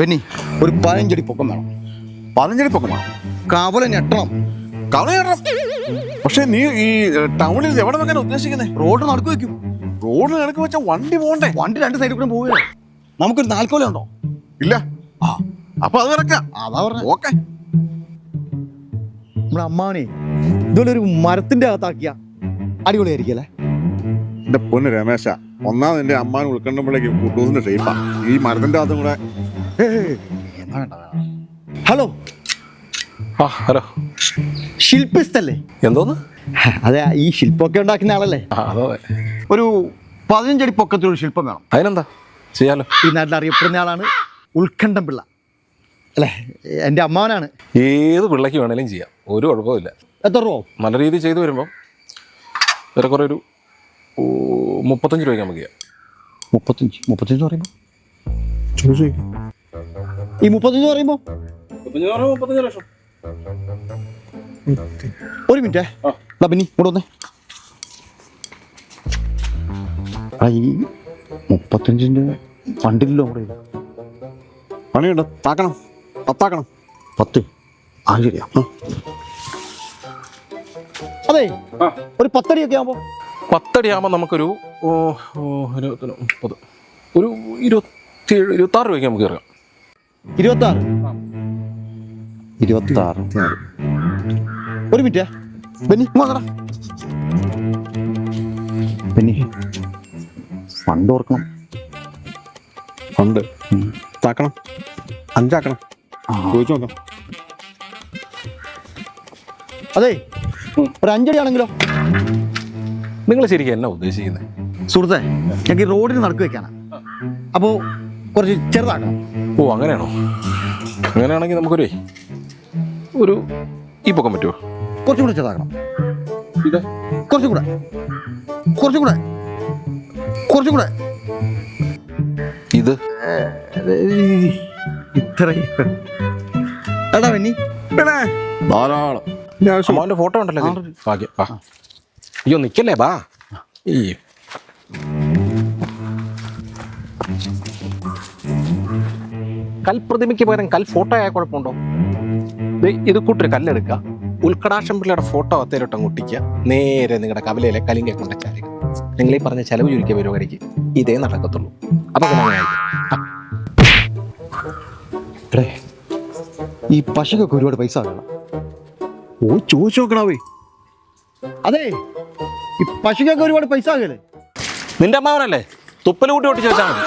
Penny ഒരു 15 അടി പൊക്കം വേണം. 15 അടി പൊക്കം വേണം. കവല ഞെട്ടണം. കവല ഞെട്ടണം. പക്ഷെ നീ ഈ ടൗണിൽ എവിടെ വെക്കാൻ ഉദ്ദേശിക്കുന്നത്? റോഡ് നടക്കു വെക്കും. റോഡ് നടക്ക് വെച്ചാൽ വണ്ടി പോകണ്ടേ? വണ്ടി 2 സൈഡിൽ കൂടെ പോവുകയാണ്. നമുക്കൊരു 4 കൊല ഉണ്ടോ? ഇല്ല. അപ്പൊ അത് കിടക്കാം. അതാ പറഞ്ഞ. ഓക്കെ. നമ്മുടെ അമ്മാവനെ ഇതുപോലെ ഒരു മരത്തിന്റെ അകത്താക്കിയ അടിപൊളിയായിരിക്കും അല്ലേ? എന്റെ പൊന്ന് രമേശ, ഒന്നാമത് എന്റെ അമ്മാൻ ഉൾക്കണ്ടുമ്പോഴേക്കും കുട്ടൂസിന്റെ ഷേപ്പാ. ഈ മരത്തിന്റെ അകത്തും കൂടെ. ഹലോ. ഹലോ, ശില്പിസ്റ്റല്ലേ? എന്തോന്ന്? അതെ, ഈ ശില്പമൊക്കെ ഉണ്ടാക്കുന്ന ആളല്ലേ? അതെ. ഒരു 15 അടി പൊക്കത്തിലൊരു ശില്പം വേണം. അതിനെന്താ, ചെയ്യാലോ. ഈ നാട്ടിൽ അറിയപ്പെടുന്ന ആളാണ് ഉൾക്കണ്ടം പിള്ള അല്ലേ? എൻ്റെ അമ്മാവനാണ്. ഏത് പിള്ളയ്ക്ക് വേണേലും ചെയ്യാം, ഒരു കുഴപ്പമില്ല. എത്ര രൂപ? നല്ല രീതിയിൽ ചെയ്തു വരുമ്പം ഏറെക്കുറെ ഒരു 35 രൂപയ്ക്ക് നമുക്ക് ചെയ്യാം. 35 പറയുമ്പോൾ ഈ 35 പറയുമ്പോൾ 35 ലക്ഷം. ഒരു മിനിറ്റേ, പിന്നെ ഇങ്ങോട്ട് വന്നേ. ഈ 35ൻ്റെ ഫണ്ടിലോ അവിടെ പണിയുണ്ട്. താക്കണം, 10 ആക്കണം. 10 ആ ശരിയാ. അതെ, ഒരു 10 അടിയൊക്കെ ആകുമ്പോൾ 10 അടി ആകുമ്പോൾ നമുക്കൊരു 30, ഒരു 26 രൂപയ്ക്ക് നമുക്ക് ഇറങ്ങാം. 26. ഒരു മിനിറ്റ് ബെന്നി, ബെന്നി ഫണ്ട് ഓർക്കണം. ഫണ്ട് താക്കണം, 5 ആക്കണം. ചോദിച്ചു നോക്കാം. അതെ, ഒരു 5 അടി ആണെങ്കിലോ? നിങ്ങൾ ശരിക്കും എന്നാ ഉദ്ദേശിക്കുന്നത്? സുഹൃത്തെ, ഞങ്ങൾക്ക് ഈ റോഡിന് നടക്ക് വെക്കാനാണ്. അപ്പോൾ കുറച്ച് ചെറുതാക്കണം. ഓ, അങ്ങനെയാണോ? അങ്ങനെയാണെങ്കിൽ നമുക്കൊരു ഈ പൊക്കം പറ്റുമോ? കുറച്ചും കൂടെ ചെറുതാക്കണം. കുറച്ചും കൂടെ ഇത് ഇത്രയും എടാ ബെന്നി. പിന്നെ ധാരാളം അമ്മാവൻ്റെ ഫോട്ടോ ഉണ്ടല്ലോ ഇതിൽ. ഭാഗ്യം. അയ്യോ നിൽക്കല്ലേ, ബാ. ഈ കൽപ്രതിമയ്ക്ക് പകരം കൽഫോട്ടോ ആയ കുഴപ്പമുണ്ടോ? ഇത് കൂട്ടൊരു കല്ലെടുക്കുക, ഉൽക്കടാശം പിള്ളയുടെ ഫോട്ടോ അത്തേലോട്ട് അങ്ങോട്ടിക്കുക, നേരെ നിങ്ങളുടെ കവലയിലെ കലിങ്ക കൊണ്ടച്ചാലുക. നിങ്ങൾ ഈ പറഞ്ഞ ചെലവ് ചുരുക്കിയ പരിപാടിക്ക് ഇതേ നടക്കത്തുള്ളൂ. അപ്പൊ എടേ, ഈ പശുക്കൊക്കെ ഒരുപാട് പൈസ വേണം. ഓ, ചോദിച്ചു നോക്കണാവേ. അതെ, ഈ പശുക്കൊക്കെ ഒരുപാട് പൈസ ആകല്ലേ? നിന്റെ അമ്മാവനല്ലേ, തുപ്പൽ കൂട്ടി ഒട്ടിച്ച് വെച്ചാൽ മതി.